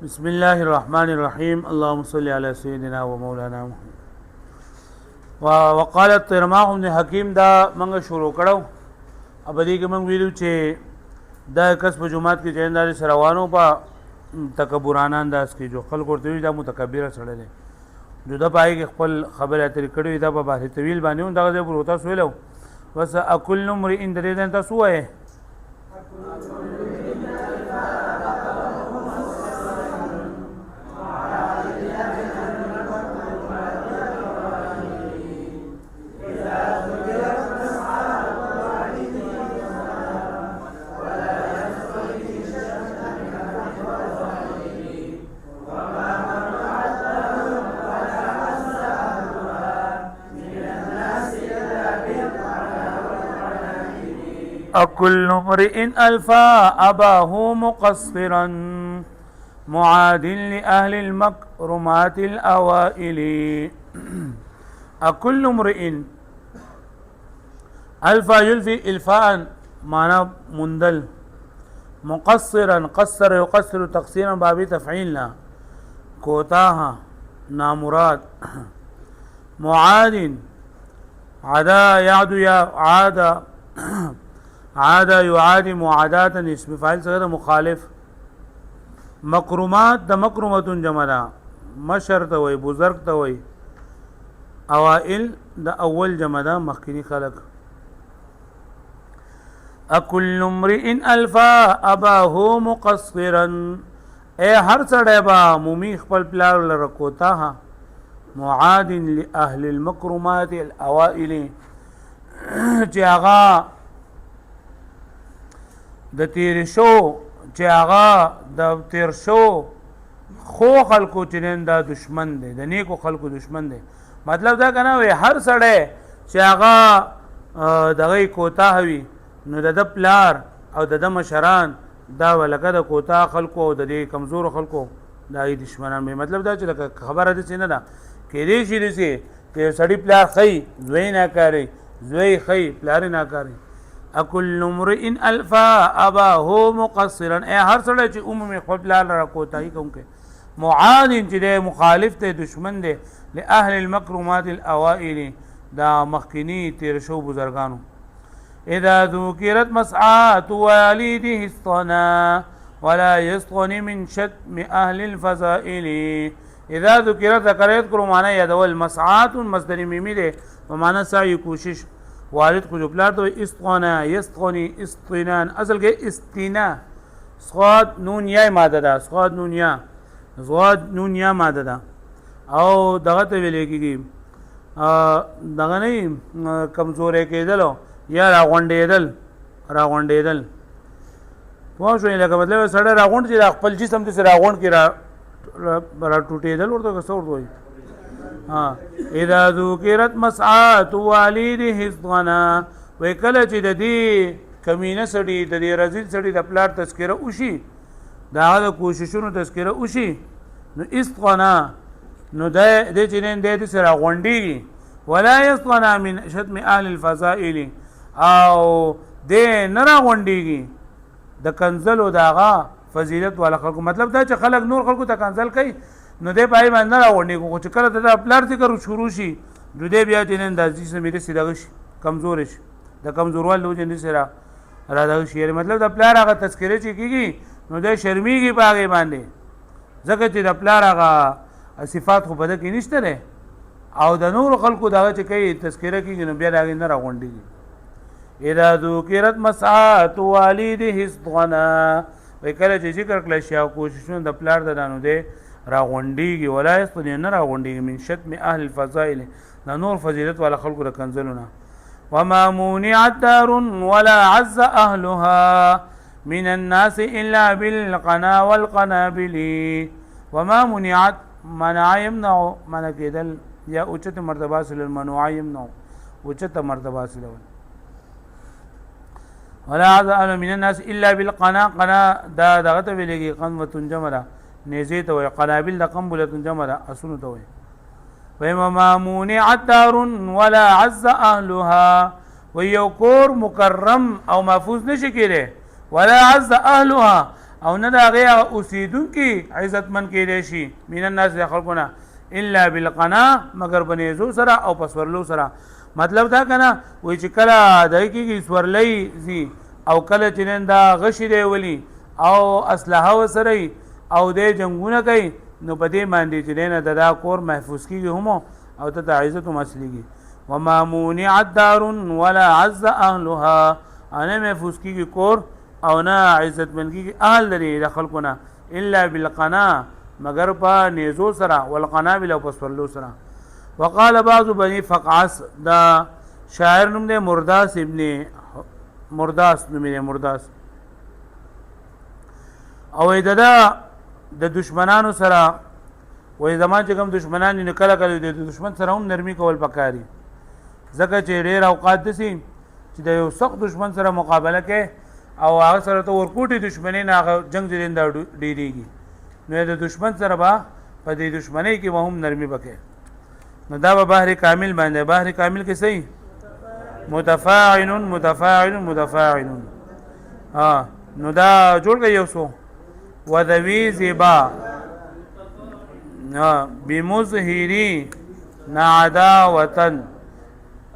بسم الله الرحمن الرحيم اللهم صل على سيدنا ومولانا محمد. وقال الطرماح بن حکیم دا منګه شروع کړو. ابدی کې منګ ویلو چې دا کس په جمعات کې جندار سروانو په تکبرانه انداز کې جو خلک ورته وي دا متکبر سره دي جو دا پای کې خپل خبره اترې کړې دا په بحث طویل باندې دا غوښته پروتا سویلو بس اکل نمر ان درې ته سوې أكل امرئ ألفا أباه مقصرا معاد لأهل المكرمات الأوائل. أكل امرئ ألفا يلفي إلفاء معنى مندل مقصرا قصر يقصر تقصيرا باب تفعيلنا كوتاها نامراد معاد عدا يعد يا عاد عاد يعادي معادات اسم فاعل سره مخالف مکرمات د مکرمتون جمع ده مشر ته وای بزرگ ته وای اوائل د اول جمع ده مخکینی خلق. اكل امرئ الفا اباه مقصرا اے هر سړی با مومی خپل پلار لرکوتا ها معاد لاهل المکرمات الاوائل چې هغه د تیر شو چې هغه د تیر شو خو خلکو چې نن دا دشمن دی د نیکو خلکو دشمن دی مطلب دا کنه وي هر سړی چې هغه دغه کوتا وي نو د پلار او د مشران دا ولکه د کوتا خلکو او د دې کمزور خلکو دا دشمنان به مطلب دا چې خبره دې نه ده کې دې شي دې چې سړی پلار خي زوی نه کوي زوی خي پلار نه کوي. اكل امرئ الفا اباه مقصرا اے هر سړی چې عمومي خپل پلار را کوتاهي کوي معاد چې د مخالف ته دشمن دی لاهل المکرمات الاوائل دا مخکینی تیر شو بزرگانو. اذا ذكرت مسعات والده استنا ولا يستغني من شتم اهل الفضائل. اذا ذكرت ذکرت کرو معنی یادول مسعات مصدر میمی دی په معنی سعی کوشش والد کو جو پلار تو استغنا یستغنی استنان اصل کې استینا صاد نون یا ماده ده صاد نون یا صاد نون یا ماده ده او دغه ته ویل کېږي دغه نه کمزورې کېدل یا راغونډېدل پوه شو لکه مطلب سړی راغونډ چې خپل جسم دې راغونډ کې را ټوټېدل ورته څه ورته وایي. اذا ذکرت مسعات والده استغنا وکله چې د دې کمینه سړي د دې رزل سړي د پلار تذکره وشي دا د کوششونو تذکره وشي نو استغنا نو د دې چې نه د سره غونډي ولا يستغنا من شتم اهل الفضائل او د نه را غونډيږي د کنزلو داغه فضیلت والا خلکو مطلب دا چې خلک نور خلکو ته کنزل کوي نو دې پای باندې راوړنی کو چې کله د پلار ذکر شروع شي نو دې بیا چې نن د ځې سمې سیده شي کمزور شي د کمزوروال لوجه نه سره را دا شي مطلب د پلار هغه تذکره چې کیږي نو دې شرمېږي پاګې باندې ځکه چې د پلار هغه صفات خو بده کې نشته نه او د نور خلکو دا چې کوي تذکره کیږي نو بیا راغی نه راغونډي. اذا ذکرت مسعات والده استغنا وکړه چې ذکر کړل شي او کوششونه د پلار د دانو دې راغونډيږي ولا يستطيع نه راغونډيږي من شتم اهل الفضائل دا نور فضیلت والا خلکو د کنزلونه. وما منعت دار ولا عز اهلها من الناس الا بالقنا والقنابل. وما منعت منع يمنع منع کېدل یا اوچت مرتبه سره المنوع يمنع اوچت مرتبه سره ولا عز اهل من الناس الا بالقنا قنا دا دغه ته ویلېږي قنوه جمع نيزي ته وي قنابل د قنبله جمع ده اسونو ته وي. وما منعت دار ولا عز اهلها ويو کور مکرم او محفوظ نشي کېده ولا عز اهلها او نه دا غي اوسیدونکي عزتمن کېدې شي من الناس خلقنا الا بالقنا مگر بنيزو سره او پسورلو سره مطلب دا کنه وای چې کله دای کېږي سورلې زی او کله چې دا غشي دی ولي او اسلحه وسره او د جنگونه کوي نو پدې باندې چې نه دا کور محفوظ کیږي هم او ته عزت مسلېږي وما مونع الدار ولا عز اهلها انا محفوظ کیږي کور او نه عزت من کیږي اهل لري د خلقنا الا بالقنا مگر په نيزو سره والقنابل او پسورلو سره وقال بعض بني فقعس دا شاعر نوم دی مرداس ابن مرداس نوم دی مرداس او دا د دشمنانو سره وې زمان چې کوم دشمنان نه کله کله د دشمن سره هم نرمي کول پکاري ځکه چې ډېر اوقات دي چې د یو سخت دشمن سره مقابله کې او هغه سره ته ورکوټي دشمنی نه جنگ زینده ډیریږي نو د دشمن سره با په دې دشمنی کې هم نرمي وکړي نو دا به بحر کامل باندې بحر کامل کې صحیح متفاعل متفاعل متفاعل نو دا جوړ کړئ یو څو وذوی زبا بمظهری نعداوة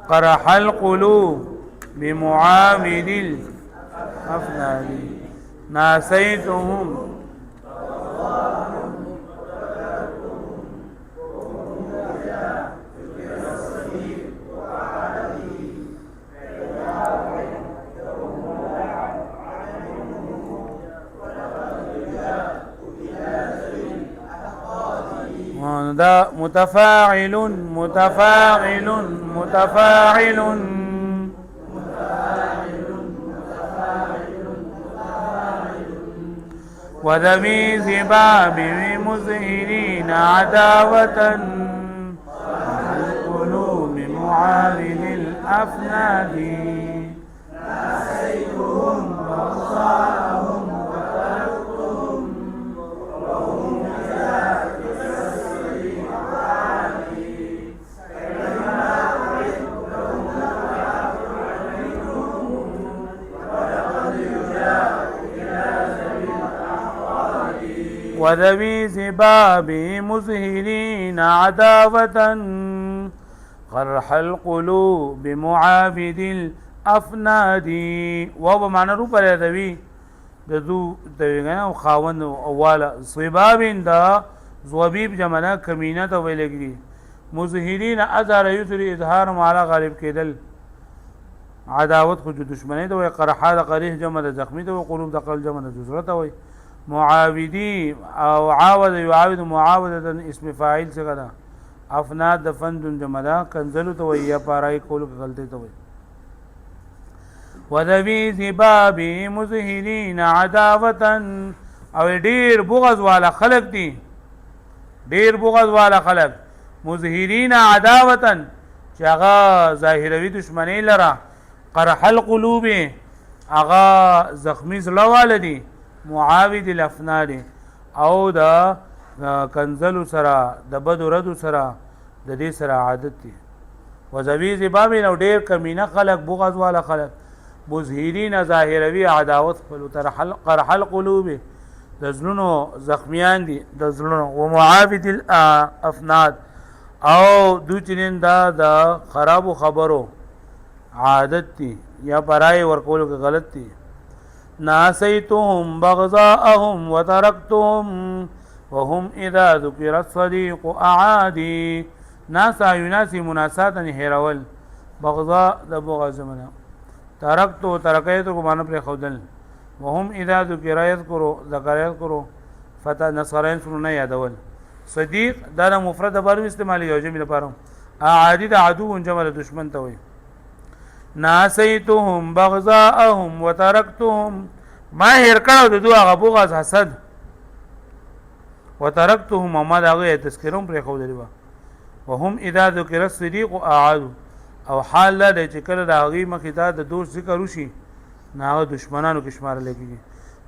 قرح القلوب بمعامل الأفنان ناسيتهم دا متفاعل متفاعل متفاعل وذوي ذباب مزهرين عداوة القلوب معارض الأفناد ناسيتهم وأبصارهم وتركتهم وهم وذوي زباب مزهرين عداوة قرح القلوب معابد الأفناد وهو معنى روپا ذوي دذو دویگنا خاوند اوالا صباب دا زوبیب جمعنا کمینه تا ویلگی مزهرین اظهر یسری اظهار معلا غالب کېدل عداوت خو دشمنی ته وي قرحه د قریح جمع د زخمی ته وي قلوب د قلب جمع د جزره ته وي معاودی او عاود يعاود معاوده اسم فاعل څخه ده افناد د فند جمع ده کنزل ته وي یا پارای کول غلطی ته وي وذوي ذباب مزهرين عداوه او ډیر بغض والا خلق دي ډیر بغض والا خلق مزهرين عداوه چې هغه ظاهروي دشمنی لره قرح القلوب هغه زخمی زړه والدي معاود الافناد او دا کنزل سره د بد رد سره د دې سره عادت دي وذوي ذباب نو ډیر کمینه خلق بغض والا خلق مظهرین ظاهروي عداوت خپل قرح القلوب د زلونو زخمیان دي د زلونو و معاود الافناد او دو چنین دا د خراب خبرو عادت دي یا پرای ورکولو کې غلط دي ناسيتهم بغضاءهم وتركتهم وهم اذا ذكر الصديق اعادي ناسا يناسي مناساتا هيرول بغضاء د بغض زمنا ترکتو ترکیتو کو معنی پر خودل وهم اذا ذکر یذکروا ذکر یذکروا فتا نصرین سنونه یادول صدیق دا مفرد بارو استعمالی یو جمع لپاره اعادی د عدو جمع دشمن ته وي ناسیتهم بغضاءهم وترکتهم ما هر کړو د دوه غبوغاز حسد وترکتهم ما دغه تذکرهم پر خودل وهم اذا ذکر الصدیق اعادوا او حال لا چې کله د هغې مخې ته د دوست ذکر وشي نه هغه دشمنانو کې شمارل کېږي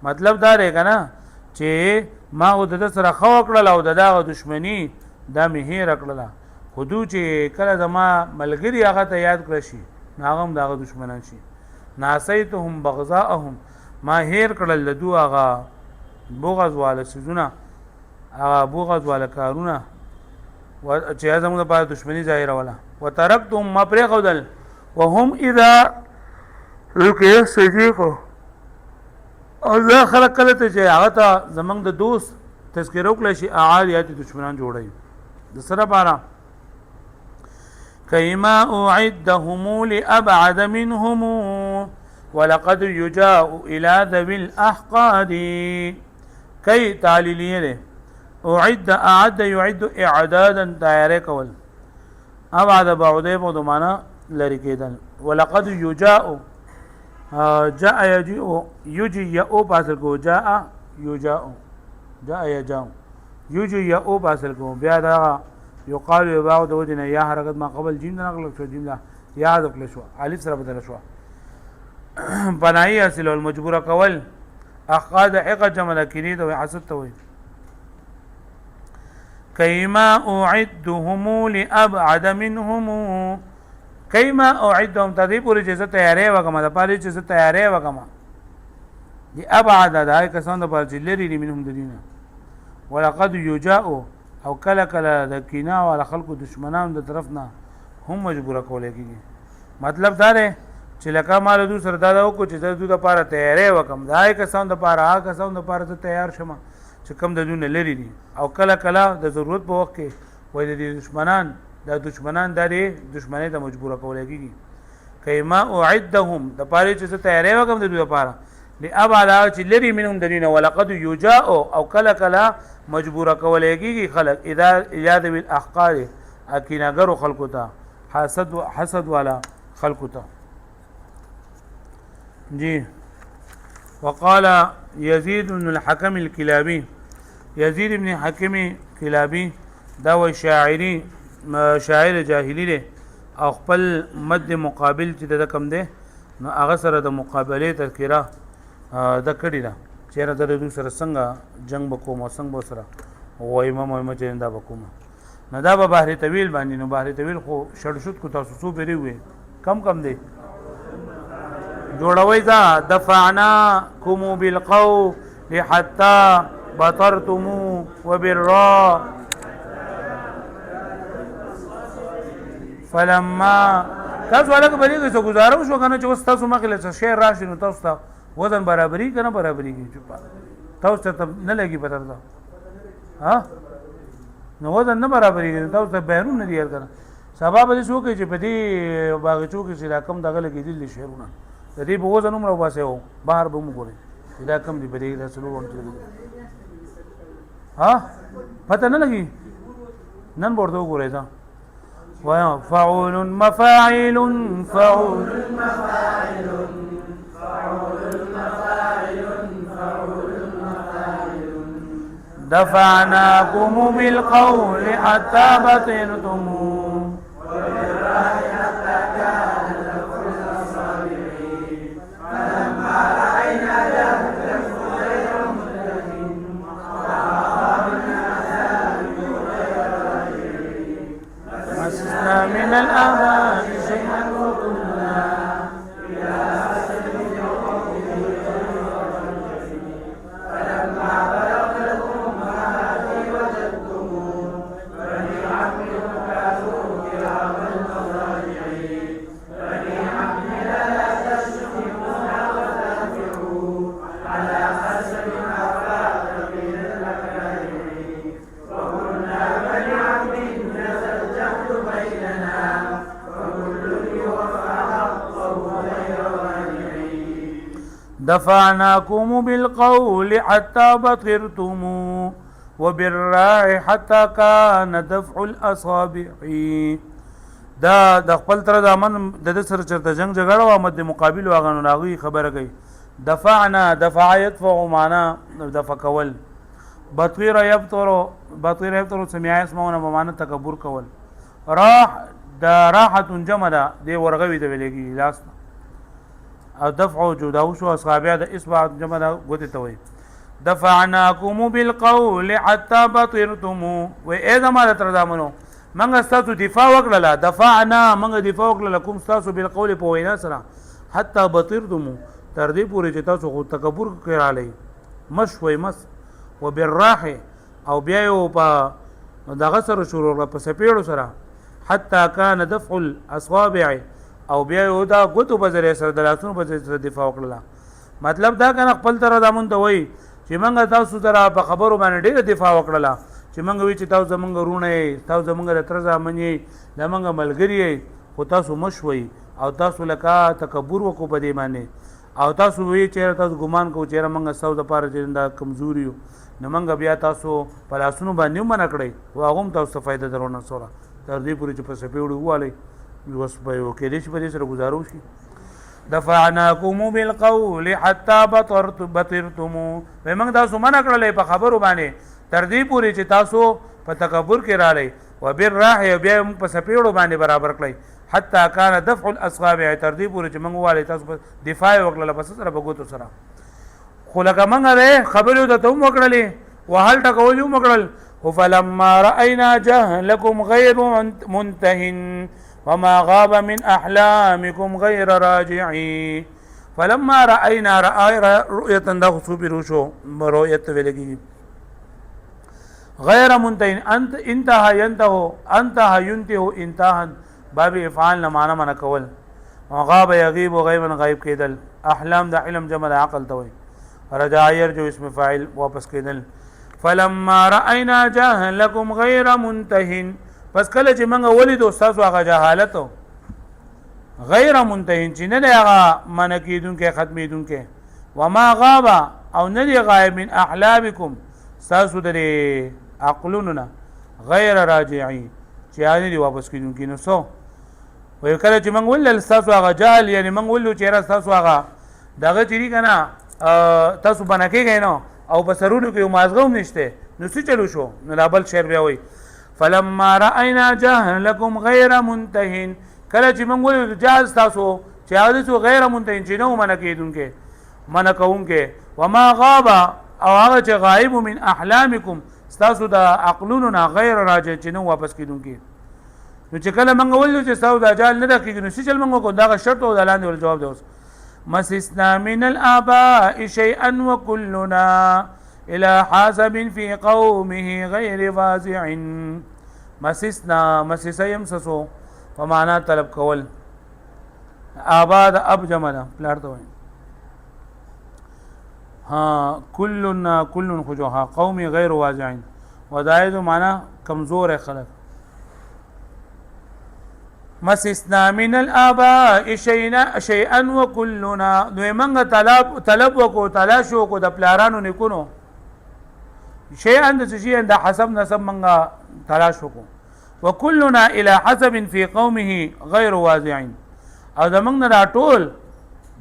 مطلب دا دی که نه چې ما خو د ده سره ښه وکړله او د دغه دشمني دا مې هېره کړله خو دو چې کله زما ملګري هغه ته یاد کړه شي نو هغه هم د هغه دشمنان شي ناسیتهم بغضاءهم ما هېر کړل د دو هغه بغض والا سيزونه هغه بغض والا کارونه چې زموږ لپاره دشمنی ظاهره ولا وترکتم ما پرېښودل وهم اذا لکه صدیقو او دا خلق کله ته چې هغه ته زمونږ د دوست تذکره وکړی شي اعالیات دشمنان جوړوي د سره باره کیما اعدهم لابعد منهم ولقد يجاء الى ذوي الاحقاد کی تعلیلیه ده اعد يعد اعدادا دایره کول ابعد بعده په معنا لری کېدل ولقد يجاء جاء يجيء يجي ياو پاسل کو جاء يجاء جاء يجاء يجي ياو پاسل کو بیا دا يقال بعد ودنا یا حرکت ما قبل جیم نقل شو جیم لا یاد وکړ شو الف سره بدل شو بنای اصل المجبور کول اقاد حق جمع کړي د حسد ته وي کیما اعدهم لابعد منهم کیما اعدهم تدې پوری چې زه تیارې وکم د پاره چې زه تیارې وکم دی ابعد دای کسان د پاره چې لري دي منهم د دینه ولقد یجاء او کله کله د کینا او خلکو دشمنان د طرف نه هم مجبور کولای کیږي مطلب دا دی چې لکه مال دو سره دا وکړو چې زه د لپاره تیارې وکم دای کسان د پاره هغه کسان د پاره ته تیار شمه چې کم د دونه لري دي او کله کله د ضرورت په وخت کې وای د دشمنان داري دشمنی ته مجبور کولای کیږي کیما اعدهم د پاره چې ته تیارې وکم د دوی لپاره لابعد چې لري منهم دینه ولقد یجاء او کله کله مجبور کولای کیږي خلق اذا ایجاد بالاحقار اکیناګر خلقو ته حسد والا خلقو ته جی وقال يزيد بن الحكم الكلابي يزيد بن حكم كلابي دا و شاعري شاعر جاهلي دی او خپل مد مقابل چې د کم دی نو هغه سره د مقابله تذکره د کړی دا چیرې د دوی سره څنګه جنگ وکوم څنګه سره وایمه چې دا وکوم نه دا به بحر طویل باندې نو بحر طویل خو شړ شوت کو تاسو سو بیري وي کم دی جوړوي دا دفعناكم بالقول حتى بطرتم وبالراء فلما تاسو ولک بلی څه گزارو شو کنه چې وستا سو مخله څه شعر راشي نو تاسو ته وزن برابرۍ کنه برابرۍ کی چپا تاسو ته نه لګي پته ده ها نو وزن نه برابرۍ تاسو ته بیرون نه دی کنه سبب دې شو کې چې په دې باغ چوک چې رقم دغه لګي دي شعرونه د دې په وزن عمر وباسه و بهر به موږ دا کم دی په دې رسول ورته ها پته نه لګي نن ورته وګورئ دا وایا فاعل مفاعل فاعل مفاعل دفعناكم بالقول حتى بطرتم وبالراء حتى كان لكم الصابرين فلما رأينا ذلك غير مدلهم وأخذنا ذلك غير راجعين مسسنا من الأمان شيئا وكنا إلى أسد اليوم فلما بلغتكم هذه وجدتموه فنعم كانوا كرام الراجعين فنعم لا تشركون وتنفعوا على حسب ما فات من الأكارم وقلنا فنعم نزل الجهد بيننا وكل يوفى حقه غير راجعين دفعناكم بالقول حتى بطرتم وبالراع حتى كان دفع الاصابع دا د خپل تر دامن د سر چرته جنگ جګړه او مد مقابل واغانو ناغي خبره کوي دفعنا دفع يدفع معنا دفع کول بطير يبطر سميع اسمونه بمانه تکبر کول راح دا راحت جمع ده دی ورغوي د ویلګي لاس او دفع جدا شو اصحابیا د اصبع جمع ده غوته توي دفعناكم بالقول حتى بطرتم و اذا ما تر دامنو منګه ستاسو دفاع وکړه دفعنا منګه دفاع وکړه کوم ستاسو بالقول په وینا سره حتى بطرتم تر دې پورې چې تاسو خو تکبر کړالې مشوي مس وبالراح او بیا یو په دغه سره شروع په سپیړو سره حتی کان دفع الاصابع او بیا یو دا غوتو په ذریعہ سره د لاسونو په ذریعہ سره دفاع وکړه. مطلب دا کنه خپل تر دامن ته وای چې منګه تاسو سره په خبرو باندې ډیره دفاع وکړه چې منګه وی چې تاسو زمونږ رونه تاسو زمونږ تر ځامنې زمونږ ملګری خو تاسو مشوي او تاسو لکه تکبر وکړو په دې باندې او تاسو وی چې تاسو ګمان کو چې منګه ساو د پاره چې دا کمزوري نو منګه بیا تاسو په لاسونو باندې منع کړی او هغه تاسو فائدہ درونه سره تر دې پورې چې په سپېړو واله وس په یو کې دې په دې سره گزارو شي. دفعناكم بالقول حتى بطرتم ومنګ تاسو منع کړلې په خبرو باندې تر دې پورې چې تاسو په تکبر کې راړې وبالراح بیا په سپېړو باندې برابر کړی حتى كان دفع الاصابع تر دې پورې چې موږ والي تاسو په دفاع وکړه پس سره بغوتو سره خو لکه موږ له خبرو ته هم وکړلې وهل ټکول هم وکړل فلما راينا جهلكم غير منتهن وما غاب من احلامكم غير راجعي فلما راينا رؤيه دخسو بروشو رؤيه ولګي غير منتهن انت انتهى ينتهو انتهى ينتهو انتهى باب افعال لمانه من کول غاب یغیب غیبا غیب کېدل احلام د علم جمع عقل ته وي رجع يرجو اسم فاعل واپس کېدل فلما راينا جهلكم غير منتهن پس کله چې موږ ولید استاد هغه جهالت غیر منتهن چې نه هغه من کېدونکې ختمېدونکې وما غاب او نه دی غایب من احلامکم تاسو د عقلوننا غیر راجعين چې هغه دی واپس کېدونکې نو سو وی کله چې موږ ول تاسو هغه جهل یعنی موږ ول چې را تاسو هغه دغه چری کنه تاسو باندې کېږئ نو او بسرونو کې مازغوم نشته نو څه چلو شو نو لابل شعر بیا وای فلما راينا جهلكم غير منتهن کله چې موږ ول جهل تاسو چې هغه غیر منتهن چې نو من کېدونکې من کوونکې وما غاب او هغه چې غائب من احلامکم تاسو د عقلونو غیر راجع چې نو واپس کېدونکې نو چې کله موږ ولو چې تاسو د جهل نه دقیق نو چې موږ کو دا شرط او د لاندې ول جواب دی مسسنا من الآباء شيئا وكلنا إلى حاسب في قومه غير فازع مسسنا مسس يمسسو ومعنى طلب کول آباء د اب جمع پلار ته وایي ها كلنا كل خجوها قومي غير واجعين ودايد معنى کمزور خلق مسسنا من الآباء شيئا وكلنا نو منګه طلب وکړو تلاش وکړو د پلارانو نکونو شيئا د شيئا د حسب نسب منګه تلاش وکړو وكلنا الى حسب في قومه غير واضعين او د منګه دا ټول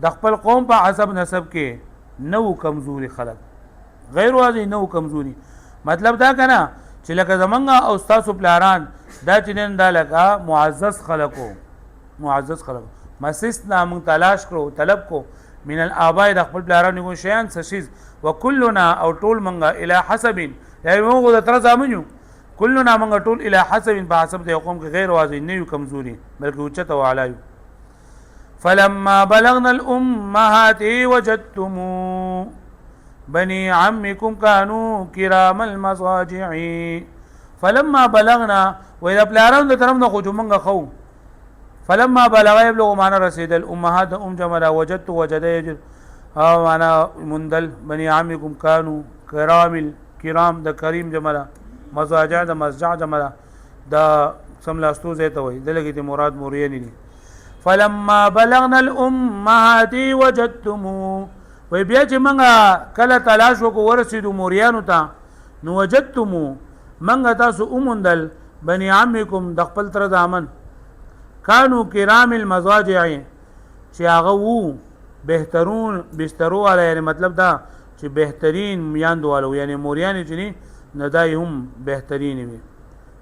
د خپل قوم په حسب نسب کې نو کمزوري خلق غیر واضح نو کمزوري مطلب دا کنه چې لکه زمنګ او استاد پلاران دا چې نن دا لکه معزز خلقو مسسنا من تلاش کړو طلب کو من الآباء د خپل پلاران کو شیان سشیز وکلنا او ټول منګه الی حسب یعنی موږ د تر زامنو کلنا منګه ټول الی حسب په حسب د قوم کې غیر واضح نه کمزوري بلکې اوچته او اعلی فلما بلغنا الامهات وجدتم بني عمكم كانوا كرام المضاجع فلما بلغنا واذا بلاران د طرف نه خو منګه خو فلما بلغ يبلغ معنا رسید الامهات جمع وجدت وجد يجد معنا مندل بني عمكم كانوا كرام د کریم جمع مضاجع د مضجع جمع د سملاستو زیته وي دلګي ته مراد مورینی دي فلما بلغنا الامهات وجدتم وی بیا چې منګه کله تلاش وکړو ورسېدو موریانو ته نو وجدتم منګه تاسو اومندل بني عمکم د خپل تر دامن کانو کرام المضاجع چې هغه وو بهترون بسترو والا یعنی مطلب دا چې بهترین میاندوالو یعنی موریان چې نه دای هم بهترین وي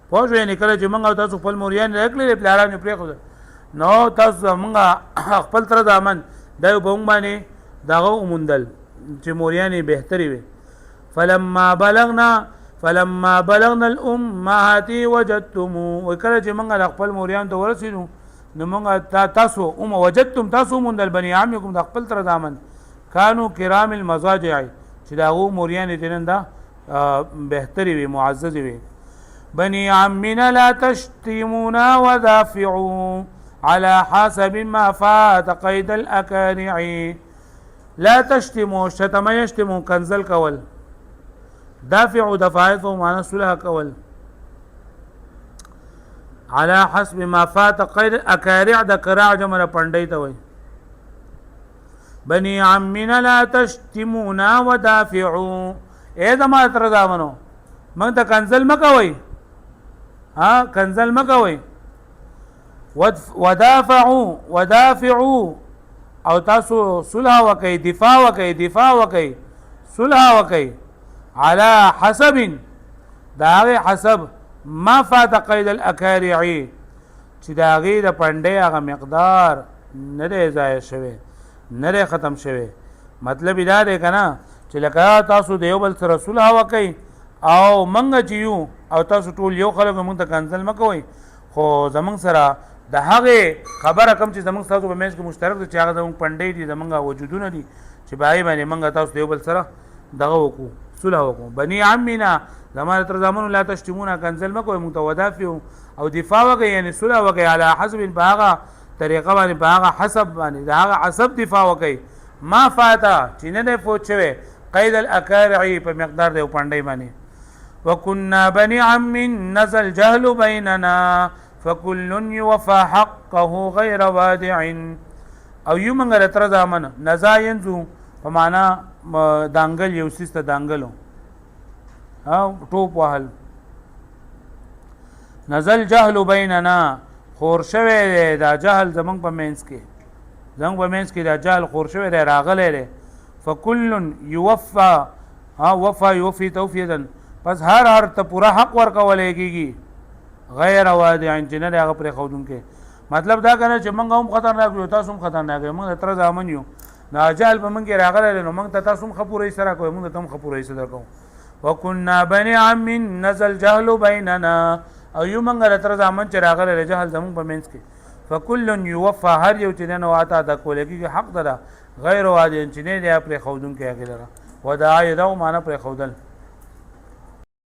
پوه شو یعنی کله چې منګه تاسو خپل موریان راکړل پلارانو پرې خو نو تاسو منګه خپل تر دامن دایو بوم باندې داغه اومندل چې موریانې بهتري وي فلما بلغنا الامهات وجدتم وکړه چې موږ خپل موریان ته ورسېدو نو موږ تاسو وجدتم تاسو مندل بني عمکم د خپل تر دامن کانو کرام المضاجع چې داغه موریانې دنن دا بهتري وي معزز وي. بني عمنا لا تشتمونا ودافعوا على حسب ما فات قيد الأكارع. لا تشتموا شتم يشتموا کنزل کول، دافعوا دفاعت و معنا صلح کول، على حسب ما فات قيد اکارع د کراع جمع پندای ته وای. بني عمنا لا تشتمونا ودافعوا اے دما تر زامنو من ته کنزل مکوي، ها کنزل مکوي. ودافعوا او تاسو صلح وکي دفاع وکي صلح وکي على حسب داغه حسب ما فات قيد الاكارع چې داغه د پندې هغه مقدار نه دی ضایع شوی نه دی ختم شوی. مطلب دا دی کنه چې لکه تاسو د یو بل سره صلح وکي او منګ چيو او تاسو ټول یو خلک مونږ ته کنسل مکوئ، خو زمونږ سره د هغه خبره کم چې زمونږ تاسو په منځ کې مشترک دي چې هغه زمونږ پندې دي زمونږ وجودونه دي چې بای باندې منګ تاسو د یو بل سره دغه وکړو صلح وکړو. بني عمنا زمانه تر زمانو لا تشتمونا کنسل مکوئ مونږ ته ودافع او دفاع وکړي یعنی صلح وکړي على حسب باغه طریقه باندې باغه حسب باندې دغه حسب دفاع وکړي ما فاتا چې نه دی فوت شوی قید الاکارع په مقدار دی پندې باندې. وكنا بني عم نزل الجهل بيننا فكل يوفى حقه غير وادع. او یو منګه تر زمانه نزا ينزو په معنا دانګل یو سیسته دانګلو او ټوپ وهل. نزل جهل بيننا خور شوه دا جهل زمنګ په مینس کې دا جهل خور شوه دا راغله ده. فكل يوفى وفى توفيدا پس هر ته پورا حق ورکولې کیږي غیر وادع جنره هغه پر خودون کې. مطلب دا کنه چې موږ هم خطرناک یو تاسو هم خطرناک یو موږ تر ځامن یو ناجال په موږ راغله نو موږ ته تاسو هم خپورې سره کوی موږ ته هم خپورې سره کوو. وكنا بني عم نزل جهل بيننا او یو موږ تر ځامن چې راغله جهل زمون په منځ کې. فكل يوفى هر یو چې نه واته د کولې کې حق ده غیر وادع جنره پر خودون کې هغه لره وداع یو معنا پر خودل.